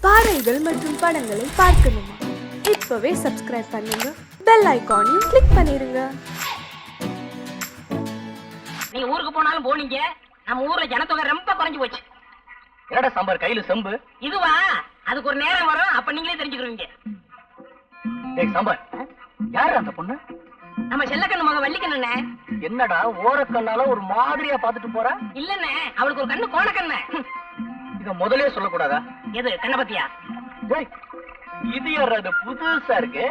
பாடல்கள் மற்றும் படங்களை பார்க்கணுமா? இப்பவே சப்ஸ்கிரைப் பண்ணுங்க, பெல் ஐகானையும் கிளிக் பண்ணிருங்க. நீ ஊருக்கு போனாலும் போனீங்க, நம்ம ஊர்ல ஜனத்தொகை ரொம்ப குறைஞ்சு போச்சு. என்னடா சாம்பார் கையில செம்பு? இதுவா? அதுக்கு ஒரு நேரம் வரும், அப்ப நீங்களே தெரிஞ்சுக்கிறீங்க. டேய் சாம்பார், யாரு அந்த பொண்ணு? நம்ம செல்லக்கண்ணு மக வள்ளிக்கண்ணே. என்னடா ஓரக்கண்ணால ஒரு மாதிரியா பாத்துட்டு போறா? இல்லண்ணே, அவளுக்கு ஒரு கண்ணு கோணக்கண்ணு. இத முதலே சொல்லக்கூடாதா? எது கண்ண பத்தியா? டேய், இது யாரு? அது புதுசா இருக்கு.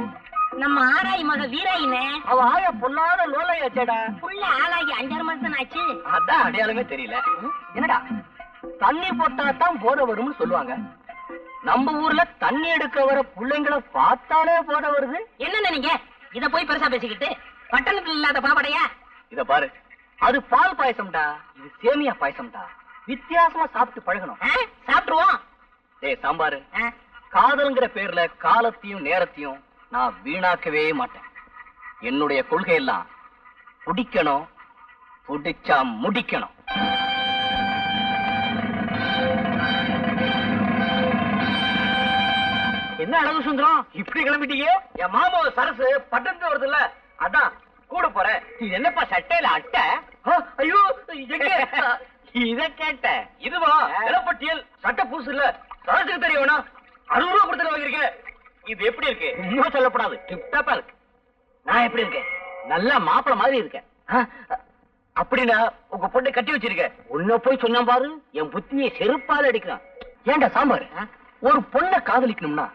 நம்ம ஆராய் மக வீராயினே. அவ ஆயா பொல்லாத லோலையாச்சேடா. புள்ள ஆளாகி 5-6 மாசம் ஆச்சு. அதான் அடையாளமே தெரியல. என்னடா தண்ணி போட்டா தான் போத வரும்னு சொல்லுவாங்க. நம்ம ஊர்ல தண்ணி எடுக்க வர பிள்ளைங்களை பார்த்தாலே போத வருது. என்னன்னு நீங்க இத போய் பெருசா பேசிக்கிட்டு, பட்டணத்துல இல்லாத பாவடையா? இத பாரு, அது பால் பாயசம்டா, இது சேமியா பாயசம்டா. வித்தியாசமா சாப்பிட்டு பழகணும். சாப்பிடுவோம். டேய் சாம்பாரு, காதல்ங்கிற பேர்ல காலத்தையும் நேரத்தையும் நான் வீணாக்கவே மாட்டேன். என்னுடைய கொள்கை எல்லாம் பிடிக்கணும், பிடிச்சா முடிக்கணும். என்ன அழகு சுந்தரம், இப்படி கிளம்பிட்டீங்க? என் மாமா சரசு பட்டணத்து வருது இல்ல, அதான் கூட போறேன். இது என்னப்பா சட்டையில அட்டை? ஐயோ, இத கேட்ட இதுவா? நிலப்பட்டியல் சட்டை பூசு இல்ல, சரசுக்கு தெரிய வேணா. 60 ரூபா கொடுத்து வாங்கிருக்கேன். இது எப்படி இருக்கு? இன்னும் சொல்லப்படாது, டிப்டாப்பா இருக்கு. நான் எப்படி இருக்கேன்? நல்ல மாப்பிள மாதிரி இருக்கேன். அப்படின்னா உங்க பொண்ணை கட்டி வச்சிருக்க. உன்ன போய் சொன்னா பாரு, என் புத்தியை செருப்பால அடிக்கிறான். ஏண்டா சாம்பார், ஒரு பொண்ணை காதலிக்கணும்னா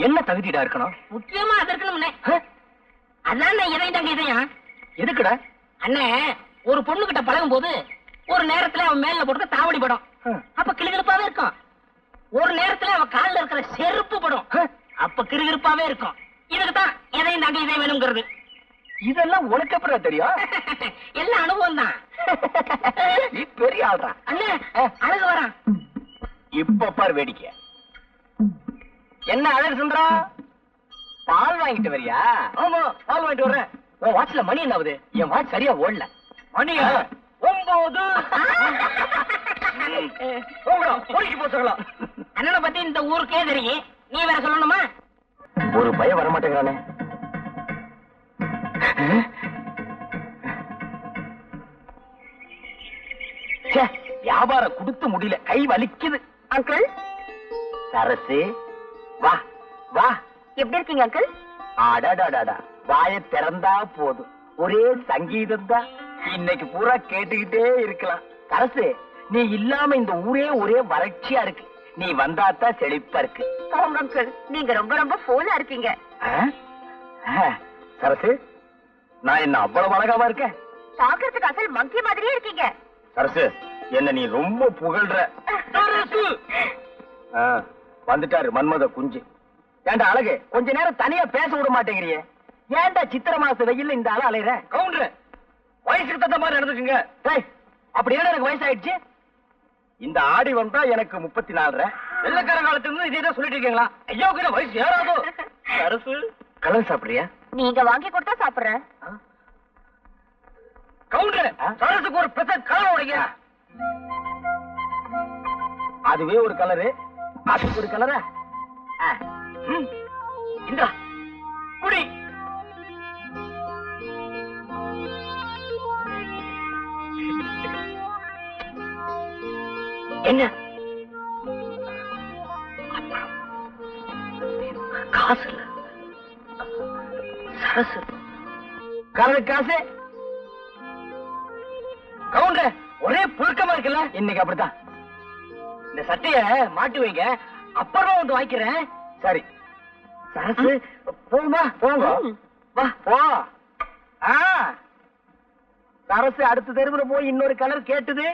என்ன தகுதிடா இருக்கணும்? முக்கியமா அது இருக்கணும்னே. அதான் நான் இதையும் தாங்க இதையும். எதுக்குடா? அண்ணே, ஒரு பொண்ணு கிட்ட பழகும் போது ஒரு நேரத்துல அவன் மேல போட்டு தாவடி படும், அப்ப கிளுகிழுப்பாவே இருக்கும். ஒரு நேரத்துல அவன் காலில் இருக்கிற செருப்பு படும், அப்ப கிறுகிறுப்பாவே இருக்கும். இதுக்குதான் எதையும் தாங்க இதை வேணுங்கிறது. இதெல்லாம் உனக்கு அப்புறம் தெரியும்? எல்லாம் அனுபவம் தான். நீ பெரிய ஆள்றா. அண்ணே, அழகு வரான். இப்ப பார் வேடிக்கை. என்ன அழகு சுந்தரா, பால் வாங்கிட்டு வரியா? ஆமா, பால் வாங்கிட்டு வர்றேன். உன் வாட்ச்ல மணி என்ன ஆகுது? என் வாட்ச் சரியா ஓடல. மணியா? 9. போச்சுக்கலாம். அண்ணனை பத்தி இந்த ஊருக்கே தெரியும், நீ வேற சொல்லணுமா? ஒரு பயம் வர மாட்டேங்கிறானே. வியாபாரம் கொடுத்து முடியல, கை வலிக்குது. அங்கிள், சரசு வா வா. எப்படி இருக்கீங்க அங்கிள்? அடாடாடாடா, வாய திறந்தா போதும், ஒரே சங்கீதம் தான். இன்னைக்கு பூரா கேட்டுக்கிட்டே இருக்கலாம். சரசு, நீ இல்லாம இந்த ஊரே ஒரே வறட்சியா இருக்கு. நீ வந்தாத்தான் செழிப்பா இருக்கு. போங்க அங்கிள், நீங்க ரொம்ப ரொம்ப போலா இருக்கீங்க. சரசு, நான் என்ன அவ்வளவு அழகாவா இருக்கேன்? பாக்குறதுக்கு அசல் மங்கி மாதிரியே இருக்கீங்க. சரசு, என்ன நீ ரொம்ப புகழ்ற. வந்துட்டாரு மன்மத குஞ்சு. ஏண்டா அழகு, கொஞ்ச நேரம் தனியா பேச விட மாட்டேங்கிறியே? ஏண்டா சித்திர மாச வெயில்ல இந்த ஆள அலையற? கவுண்டர், வயசுக்கு தகுந்த மாதிரி நடந்துக்குங்க. அப்படி என்ன எனக்கு வயசாயிடுச்சு? இந்த ஆடி வந்தா எனக்கு 34. வெள்ளக்கார காலத்துல இருந்து இதே தான் சொல்லிட்டு இருக்கீங்களா? ஐயோக்கு வயசு ஏறாதோ? சரசு, கலர் சாப்பிடுறியா? நீங்க வாங்கி கொடுத்தா சாப்பிடுறேன். கவுண்டர், சரசுக்கு ஒரு பெசட் கலர் உடைங்க. அதுவே ஒரு கலரு, அதுக்கு ஒரு கலரா? இந்த குடி. என்ன காசு இல்ல சரசு, கலரு காசு. கவுண்டர், ஒரே புழுக்கமா இருக்குல்ல? இன்னைக்கு அப்படித்தான். இந்த சட்டைய மாட்டி வைங்க, அப்புறம் வந்து வாங்கிக்கிறேன். சரி சரசு, போமா போங்க. வா போ. சரசு அடுத்த தெருவுல போய் இன்னொரு கலர் கேட்டுது.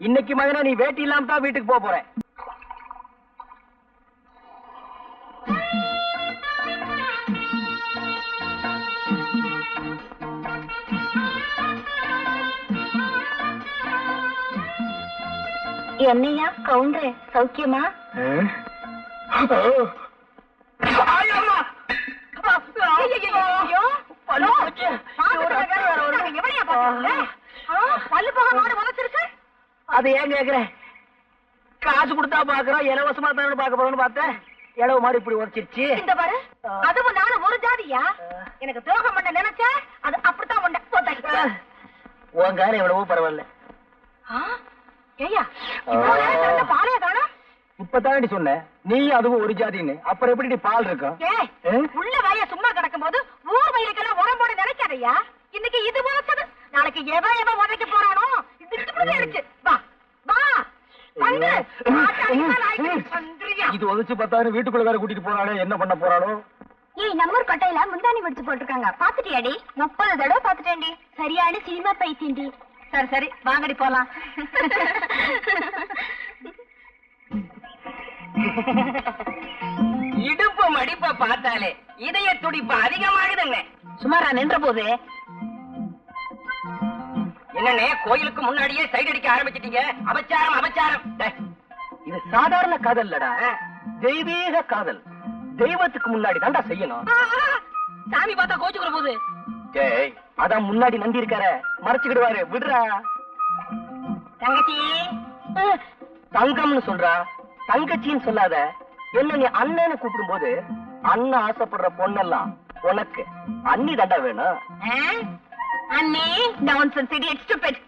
இன்னைக்கு மகனா நீ வேட்டி இல்லாம தான் வீட்டுக்கு போக போறேன். என்னையா கவுண்டரே, சௌக்கியமா? அது ஏன் கேக்குற? காசு கொடுத்தா பாக்குறோம், இலவசமா தானே பாக்க போறோம்னு பார்த்தேன். இளவு மாதிரி இப்படி உரைச்சிருச்சு. இந்த பாரு, அதுவும் நானும் ஒரு ஜாதியா? எனக்கு துரோகம் பண்ண நினைச்சா அது அப்படித்தான் பண்ண. உன் காலம் எவ்வளவோ பரவாயில்ல. ஏய்யா, இவ்வளவு நேரம் திறந்த பாலைய காணோம்? இப்பதானடி சொன்ன நீ அதுவும் ஒரு ஜாதின்னு. அப்புறம் எப்படி பால் இருக்கும்? ஏய், உள்ள வாய சும்மா கிடக்கும் போது ஊர் வயிறுக்கெல்லாம் உரம் போட நினைக்காதயா. இன்னைக்கு இது வளர்த்தது, நாளைக்கு எவன் உதைக்க போறானோ இது எடுத்து வா வா வந்து. இது உதச்சு பார்த்தாரு, வீட்டுக்குள்ள வேற கூட்டிட்டு போறாளே, என்ன பண்ண போறாளோ? ஏய், நம்ம ஊர் கட்டையில முந்தானி முடிச்சு போட்டிருக்காங்க, பாத்துட்டியாடி? 30 தடவை பாத்துட்டேன்டி. சரியான சினிமா பைத்தியண்டி. சரி சரி, வாங்கடி போலாம். இடுப்பு மடிப்ப பார்த்தாலே இதய துடிப்பு அதிகமாகுதுங்க. சுமாரா நின்ற போது என்னன்னே கோயிலுக்கு முன்னாடியே சைடு அடிக்க ஆரம்பிச்சிட்டீங்க. அபச்சாரம் அபச்சாரம். இது சாதாரண காதல் இல்லடா, தெய்வீக காதல். தெய்வத்துக்கு முன்னாடி தான்டா செய்யணும். சாமி பார்த்தா கோச்சுக்கிற போது. டேய், அதான் முன்னாடி நந்தி இருக்கார, மறைச்சுக்கிடுவாரு, விடுறா. தங்கச்சி தங்கம்னு சொல்றா, தங்கச்சின்னு சொல்லாத. என்ன நீ அண்ணன்னு கூப்பிடும் போது அண்ணன் ஆசைப்படுற பொண்ணெல்லாம் உனக்கு அண்ணி தாண்டா வேணும். அண்ணி நான்சென்ஸ் இடியட் ஸ்டூபிட்.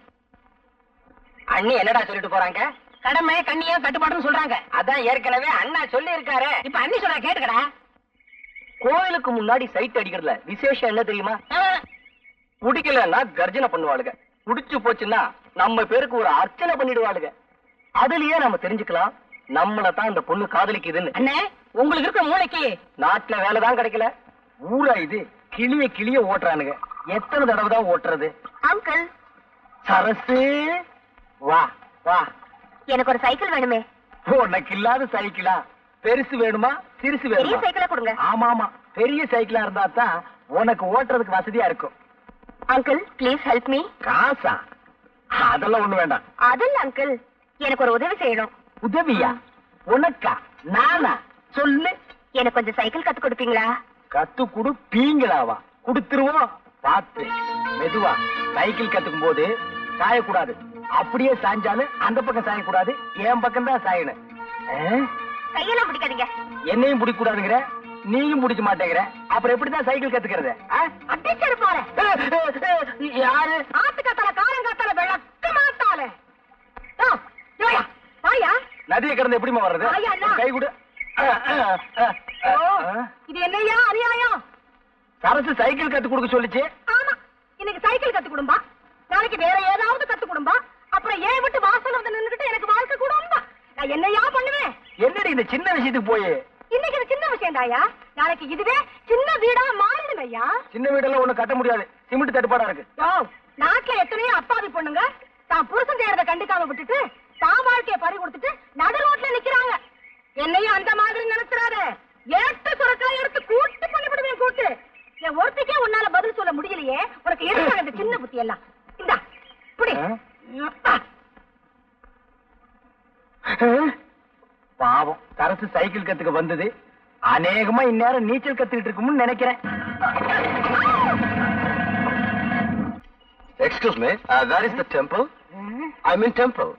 அண்ணி என்னடா சொல்லிட்டு போறாங்க? கடமை கண்ணியம் கட்டுப்பாடுன்னு சொல்றாங்க. அதான் ஏற்கனவே அண்ணா சொல்லி இருக்காரு. இப்ப அண்ணி சொல்ற கேட்டுக்கடா. கோயிலுக்கு முன்னாடி சைட் அடிக்கிறதுல விசேஷம் என்ன தெரியுமா? பிடிக்கலன்னா கர்ஜனை பண்ணுவாளுங்க, புடிச்சு போச்சுன்னா நம்ம பேருக்கு ஒரு அர்ச்சனை பண்ணிடுவாளுங்க. அதுலயே நம்ம தெரிஞ்சுக்கலாம் நம்மள தான் இந்த பொண்ணு காதலிக்குதுன்னு. அண்ணே, உங்களுக்கு இருக்க மூளைக்கு நாட்டுல வேலைதான் கிடைக்கல, ஊரா இது கிளிய கிளிய ஓட்டுறானுங்க. எத்தனை தடவை தான் ஓட்டுறது? அங்கிள், சரசு வா வா. எனக்கு ஒரு சைக்கிள் வேணுமே. உனக்கு இல்லாத சைக்கிளா? பெருசு வேணுமா சிறுசு பெரிய வேணுமா? சைக்கிளா கொடுங்க. ஆமா ஆமா, பெரிய சைக்கிளா இருந்தா தான் உனக்கு ஓட்டுறதுக்கு வசதியா இருக்கும். Uncle, please help me. காசா? அதெல்லாம் ஒண்ணு வேண்டாம். அதில்ல அங்கிள், எனக்கு ஒரு உதவி செய்யணும். உதவியா? உனக்கா? நானா? சொல்லு. எனக்கு கொஞ்சம் சைக்கிள் கத்து கொடுப்பீங்களா? கத்து குடு. பீங்களாவா? குடுத்துருவோம். பார்த்து மெதுவா. சைக்கிள் கத்துக்கும் போது சாயக்கூடாது. அப்படியே சாஞ்சாலும் அந்த பக்கம் சாயக்கூடாது, என் பக்கம் தான் சாயணும். கையெல்லாம் பிடிக்காதீங்க. என்னையும் பிடிக்க கூடாதுங்கிற, நீயும் பிடிக்க மாட்டேங்கிற. அப்புறம் எப்படிதான் சைக்கிள் கத்துக்கிறது? அடிச்சரு போறேன். யாரு? ஆத்து கத்தால காலம் கத்தால விளக்க மாட்டாளே. வாயா. நதியை கடந்து எப்படிமா வர்றது? ஐயா, அண்ணா. கை கொடு. இது என்னையா அநியாயம்? சரசு சைக்கிள் கத்து கொடுக்க சொல்லிச்சு. ஆமா, இன்னைக்கு சைக்கிள் கத்து கொடும்பா, நாளைக்கு வேற ஏதாவது கத்து கொடும்பா, அப்புறம் ஏன் விட்டு வாசல் வந்து நின்னுகிட்டு எனக்கு வாழ்க்கை கொடும்பா. நான் என்னையா பண்ணுவேன்? என்னடி இந்த சின்ன விஷயத்துக்கு போய்? இன்னைக்கு இது சின்ன விஷயம் தாயா, நாளைக்கு இதுவே சின்ன வீடா மாறிடுமையா. சின்ன வீடெல்லாம் ஒண்ணு கட்ட முடியாது, சிமெண்ட் தட்டுப்பாடா இருக்கு. நாட்டுல எத்தனையோ அப்பாவி பொண்ணுங்க தான் புருஷன் செய்யறத கண்டுக்காம விட்டுட்டு தான் வாழ்க்கைய பறி கொடுத்துட்டு நடு ரோட்ல நிக்கிறாங்க. என்னையும் அந்த மாதிரி நினைச்சிடாத. ஏட்டு சுரக்காய் எடுத்து கூட்டு பண்ணிவிடுவேன். கூட்டு என் ஒருத்திக்கே உன்னால பதில் சொல்ல முடியலையே, உனக்கு எதுக்காக இந்த சின்ன புத்தி எல்லாம்? இந்தா புடி. பாவம், சரசு சைக்கிள் கத்துக்க வந்தது அநேகமா இந்நேரம் நீச்சல் கத்துக்கிட்டு இருக்கும்னு நினைக்கிறேன். Excuse me, where is the temple? I'm in temple.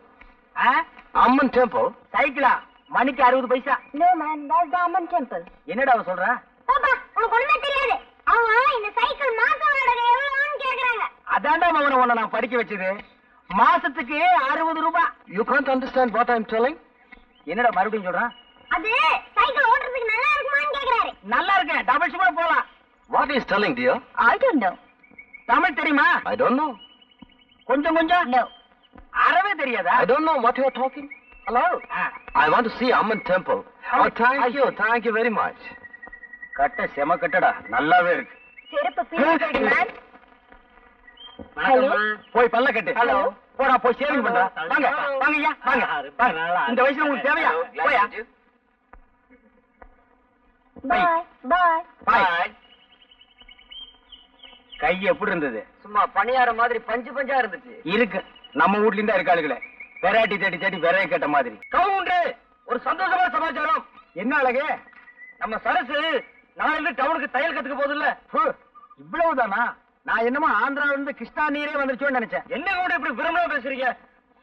Amman temple. சைக்கிளா? மணிக்கு 60 பைசா. No man, that's the Amman temple. என்னடா அவ சொல்றா? பாப்பா, உனக்கு ஒண்ணுமே தெரியாது. அவங்க இந்த சைக்கிள் மாச வாடகை எவ்வளவுன்னு கேக்குறாங்க. அதான்டா மவன உன்னை நான் படிக்க வச்சது. மாசத்துக்கு 60 ரூபாய். You can't understand what I'm telling? என்னடா மறுபடியும் சொல்றான்? அது சைக்கிள் ஓட்டுறதுக்கு நல்லா இருக்குமான்னு கேக்குறாரு. நல்லா இருக்கு, டபுள் கூட போலாம். What is telling, dear? I don't know. Tamil தெரியுமா? I don't know. கொஞ்சம் கொஞ்சம். No. அறவே தெரியாதா? I don't know what you are talking. Hello. I want to see Amman temple. Oh, thank you very much. கட்ட செம கட்டடா, நல்லாவே இருக்கு. செருப்பு பின்னாடி மேன். ஹலோ. போய் பல்ல கட்டு. ஹலோ. போடா, போய் சேவிங் பண்றா. வாங்க வாங்க ஐயா, வாங்க. இந்த வயசுல உங்களுக்கு தேவையா? போயா. Bye. Bye. பாய். கை எப்படி இருந்தது? சும்மா பணியார மாதிரி பஞ்சு பஞ்சா இருந்துச்சு. இருக்கு, நம்ம வீட்ல இருந்தா இருக்காளுங்களே. வெரைட்டி தேடி தேடி விரைய கேட்ட மாதிரி. கவுண்டரு, ஒரு சந்தோஷமான சமாச்சாரம். என்ன அழகு? நம்ம சரசு நாளைல டவுனுக்கு தையல் கத்துக்க போகுதுல்ல. இவ்வளவுதானா? நான் என்னமோ ஆந்திராவில இருந்து கிருஷ்ணா நீரே வந்துருச்சோன்னு நினைச்சேன். என்ன கூட இப்படி விரும்பலாம் பேசுறீங்க?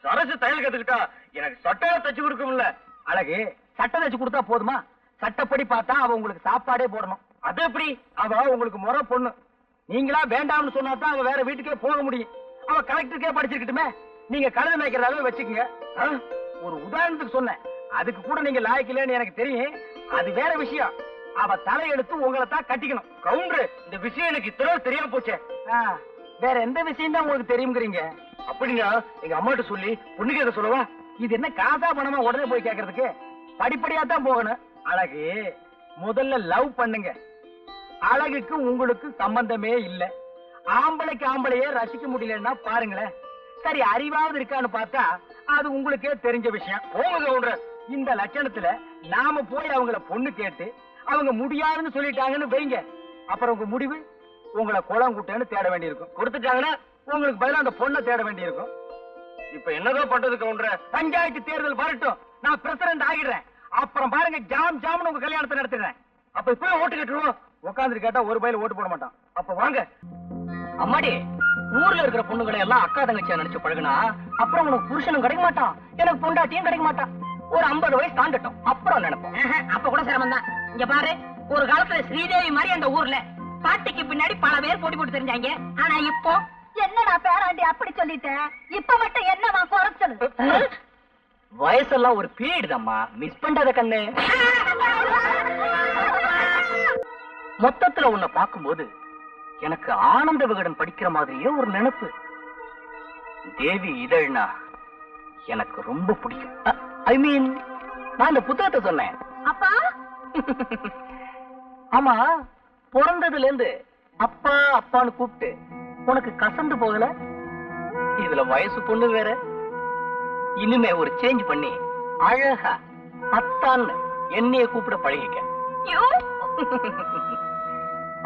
சரசு தையல் கத்துக்கிட்டா எனக்கு சட்டையை தச்சு கொடுக்கும்ல. அழகு சட்டை தச்சு கொடுத்தா போதுமா? சட்டப்படி பார்த்தா அவ உங்களுக்கு சாப்பாடே போடணும். அது எப்படி? அவ உங்களுக்கு முறை பொண்ணு. நீங்களா வேண்டாம்னு சொன்னா தான் அவ வேற வீட்டுக்கே போக முடியும். அவ கலெக்டருக்கே படிச்சிருக்கட்டுமே. நீங்க கழுதை மேய்க்கிறதாவே வச்சுக்கோங்க. ஒரு உதாரணத்துக்கு சொன்னேன். அதுக்கு கூட நீங்க லாய்க்கலன்னு எனக்கு தெரியும். அது வேற விஷயம். அவ தலையெடுத்து உங்களை தான் கட்டிக்கணும். கவுண்டரு, இந்த விஷயம் எனக்கு இத்தனை தெரியாம போச்சே. வேற எந்த விஷயம் தான் உங்களுக்கு தெரியுங்கிறீங்க? அப்படின்னா எங்க அம்மாட்ட சொல்லி பொண்ணு கேட்க சொல்லவா? இது என்ன காசா பணமா உடனே போய் கேக்குறதுக்கு? படிப்படியா தான் போகணும். அழகு, முதல்ல லவ் பண்ணுங்க. அழகுக்கு உங்களுக்கு சம்பந்தமே இல்ல. ஆம்பளைக்கு ஆம்பளையே ரசிக்க முடியலன்னா பாருங்களேன். சரி, அறிவாவது இருக்கான்னு பார்த்தா அது உங்களுக்கே தெரிஞ்ச விஷயம். போங்க கவுண்டர். இந்த லட்சணத்துல நாம போய் அவங்கள பொண்ணு கேட்டு அவங்க முடியாதுன்னு சொல்லிட்டாங்கன்னு வைங்க. அப்புறம் உங்க முடிவு உங்களை குளம் குட்டேன்னு தேட வேண்டியிருக்கும். கொடுத்துட்டாங்கன்னா உங்களுக்கு பதிலா அந்த பொண்ணை தேட வேண்டியிருக்கும். இப்ப என்னதான் பண்றது கவுண்டர்? பஞ்சாயத்து தேர்தல் வரட்டும், நான் பிரசிடண்ட் ஆகிடுறேன். அப்புறம் பாருங்க, ஜாம் ஜாம்னு உங்க கல்யாணத்தை நடத்திடுறேன். அப்ப இப்ப ஓட்டு கேட்டுருவோம். உட்காந்துட்டு கேட்டா ஒரு பயில ஓட்டு போட மாட்டான். அப்ப வாங்க. அம்மாடி, ஊர்ல இருக்கிற பொண்ணுகளை எல்லாம் அக்கா தங்கச்சியா நினைச்சு பழகுனா அப்புறம் உனக்கு புருஷனும் கிடைக்க மாட்டான், எனக்கு பொண்டாட்டியும் கிடைக்க மாட்டான். ஒரு 50 வயசு தாண்டட்டும், அப்புறம் நினைப்போம். அப்ப கூட சிரமம் தான். இங்க பாரு, ஒரு காலத்துல ஸ்ரீதேவி மாதிரி அந்த ஊர்ல பாட்டிக்கு பின்னாடி பல பேர் போட்டி போட்டு தெரிஞ்சாங்க. ஆனா இப்போ என்னடா பேராண்டி அப்படி சொல்லிட்டேன்? இப்ப மட்டும் என்னவா குறைச்சல்? வயசெல்லாம் ஒரு பீரியட் தான்மா, மிஸ் பண்றத கண்ணு. மொத்தத்துல உன்னை பார்க்கும்போது எனக்கு ஆனந்த விகடன் படிக்கிற மாதிரியே ஒரு நினைப்பு. தேவி இதழ்னா எனக்கு ரொம்ப பிடிக்கும். ஐ மீன், நான் இந்த புத்தகத்தை சொன்னேன். அப்பா, ஆமா, பிறந்ததுல இருந்து அப்பா அப்பான்னு கூப்பிட்டு உனக்கு கசந்து போகல? இதுல வயசு பொண்ணு வேற. இனிமே ஒரு சேஞ்ச் பண்ணி அழகா அத்தான்னு என்னைய கூப்பிட பழகிக்க.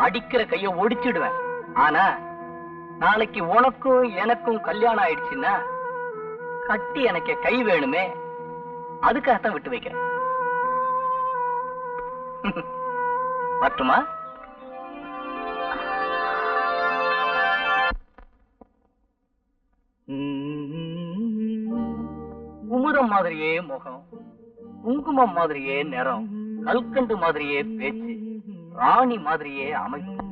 அடிக்கிற கைய ஒடிச்சிடுவேன். ஆனா நாளைக்கு உனக்கும் எனக்கும் கல்யாணம் ஆயிடுச்சுன்னா கட்டி எனக்கு கை வேணுமே, அதுக்காகத்தான் விட்டு வைக்கிறேன். வரட்டுமா? குமுதம் மாதிரியே முகம், குங்குமம் மாதிரியே நிறம், கல்கண்டு மாதிரியே பேச்சு, ராணி மாதிரியே அமைப்பு.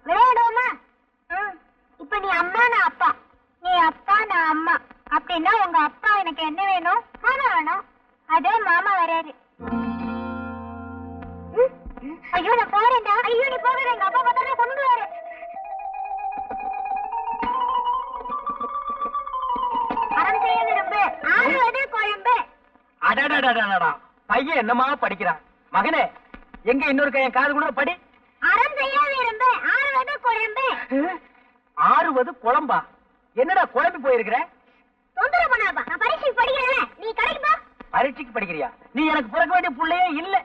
விளையாடுவோமா? இப்ப நீ அம்மா, நான் அப்பா. நீ அப்பா, நான் அம்மா. அப்படின்னா உங்க அப்பா எனக்கு என்ன வேணும்? மாமா வேணும். அதே மாமா வராரு. ஐயோ, நான் போறேன்டா. ஐயோ, நீ போகிறேன். எங்க அப்பா பார்த்தா கொண்டுவாரு. அறம் செய்ய விரும்பு, ஆறுவது குழம்பு. அடடடடடடா, பையன் என்னமா படிக்கிறான். மகனே, எங்க இன்னொரு கையன் காது கூட படி. அறம் செய்ய விரும்பு, ஆறுவது குழம்பு. ஆறுவது குழம்பா? என்னடா குழம்பி போயிருக்கிற? தொந்தரவு பண்ணாதப்பா, நான் பரீட்சைக்கு படிக்கிறேன். நீ கடைக்கு போ. பரீட்சைக்கு படிக்கிறியா? நீ எனக்கு பிறக்க வேண்டிய புள்ளையே இல்ல.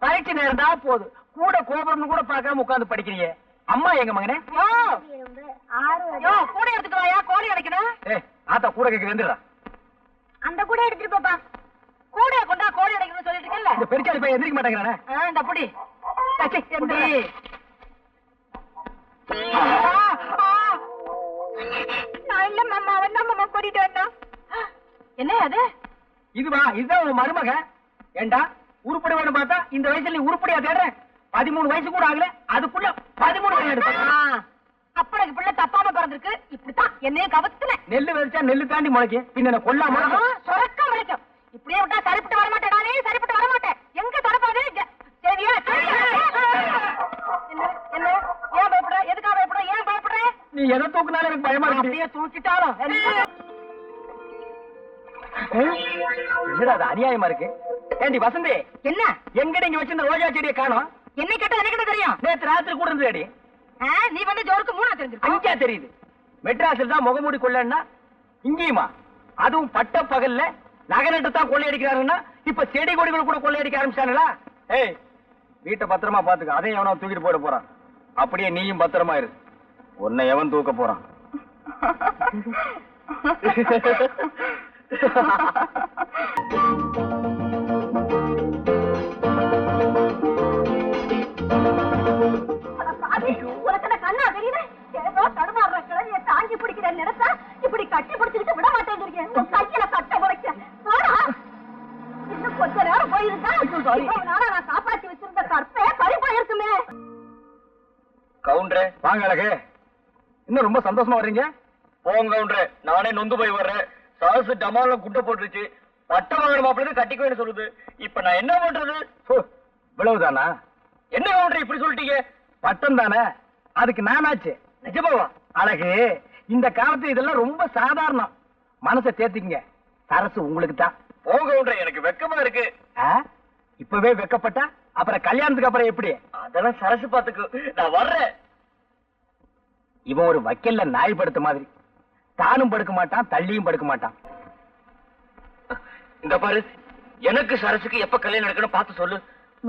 பரீட்சை நேரம் தான் போது, கூட கோபுரம்னு கூட பார்க்காம உட்கார்ந்து படிக்கிறியே. அம்மா எங்க மகனே? விரும்பு, ஆறுவது. கூட எடுத்துட்டு வாயா, கோழி கிடைக்கணும். ஆத்தா கூட கேட்க வந்துடுறா. அந்த கூட எடுத்துட்டு போப்பா. கூட கொண்டா, கோழி கிடைக்கணும்னு சொல்லிட்டு இருக்கல. இந்த பெருச்சாளி பையன் எந்திரிக்க மாட்டேங்கிறானே. இந்த புடி என்ன அது? இதுவா? இதுதான் உன் மருமக. ஏண்டா உருப்படி வேணும் பார்த்தா இந்த வயசுல நீ உருப்படியா தேடுற? 13 வயசு கூட ஆகல, அதுக்குள்ள 13 வயசு. அப்பனுக்கு பிள்ளை தப்பாம பிறந்திருக்கு. இப்படித்தான் என்னையும் கவத்துல. நெல்லு விதைச்சா நெல்லு தாண்டி முளைக்கும், பின்ன கொல்லாம சொரக்க முளைக்கும். இப்படியே விட்டா சரிப்பட்டு வரமாட்டேன். நானே சரிப்பட்டு வரமாட்டேன். எங்க தரப்பாது? சரியா? என்ன என்ன? ஏன் பயப்படுற? எதுக்காக பயப்படுற? ஏன் பயப்படுற? நீ எதை தூக்குனாலும் எனக்கு பயமா இருக்கு. அப்படியே தூக்கிட்டாலும் என்னடா அது அநியாயமா இருக்கு. ஏண்டி வசந்தி, என்ன? எங்க நீங்க வச்சிருந்த ரோஜா செடியை காணோம்? என்னை கேட்டா எனக்கு தெரியும். நேத்து ராத்திரி கூட இருந்தேடி. நீ வந்து ஜோருக்கு 3 தெரிஞ்சிருக்க. அஞ்சா தெரியுது. மெட்ராஸில் தான் முகமூடி கொள்ளன்னா இங்கேயுமா? அதுவும் பட்ட பகல்ல நகரட்டு தான் கொள்ளையடிக்கிறாருன்னா இப்ப செடி கொடிகள் கூட கொள்ளையடிக்க ஆரம்பிச்சானுங்களா? ஏய், வீட்டை பத்திரமா பாத்துக்க. அதையும் எவனோ தூக்கிட்டு போயிட போறான். அப்படியே நீயும் பத்திரமா இரு. உன்னை எவன் தூக்க போறான்? உனக்கு கண்ணா தெரியல? ஏதோ தடுமாறுற கிழவிய தாங்கி பிடிக்கிற நினைச்சா இப்படி கட்டி பிடிச்சிட்டு விட மாட்டேங்கிறீங்க. கையில கட்ட முறைக்க இன்னும் கொஞ்ச நேரம் போயிருந்தா நானா நான் காப்பாத்தி வச்சிருந்த கற்பே பறி போயிருக்குமே. கவுண்டரே வாங்க அழகு. இன்னும் ரொம்ப சந்தோஷமா வர்றீங்க. போங்க கவுண்டரே, நானே நொந்து போய் வர்றேன். சரசு டமால குட்டை போட்டுருச்சு. பட்ட வாங்கின மாப்பிள்ளை கட்டிக்குவேன்னு சொல்லுது. இப்ப நான் என்ன பண்றது? இவ்வளவுதானா? என்ன கவுண்டர் இப்படி சொல்லிட்டீங்க? பட்டம் தானே, அதுக்கு நானாச்சு. நிஜமாவா? அழகு, இந்த காலத்து இதெல்லாம் ரொம்ப சாதாரணம். மனசை தேத்திக்கங்க, சரசு உங்களுக்கு தான். போங்க கவுண்டரே, எனக்கு வெக்கமா இருக்கு. இப்பவே வெக்கப்பட்டா அப்புறம் கல்யாணத்துக்கு அப்புறம் எப்படி? அதெல்லாம் சரசு பாத்துக்கு. நான் வர்றேன். இவன் ஒரு வக்கல்ல நாய் படுத்த மாதிரி. தானும் படுக்க மாட்டான், தள்ளியும் படுக்க மாட்டான். இந்த பாரு, எனக்கு சரசுக்கு எப்ப கல்யாணம் நடக்கணும் பார்த்து சொல்லு.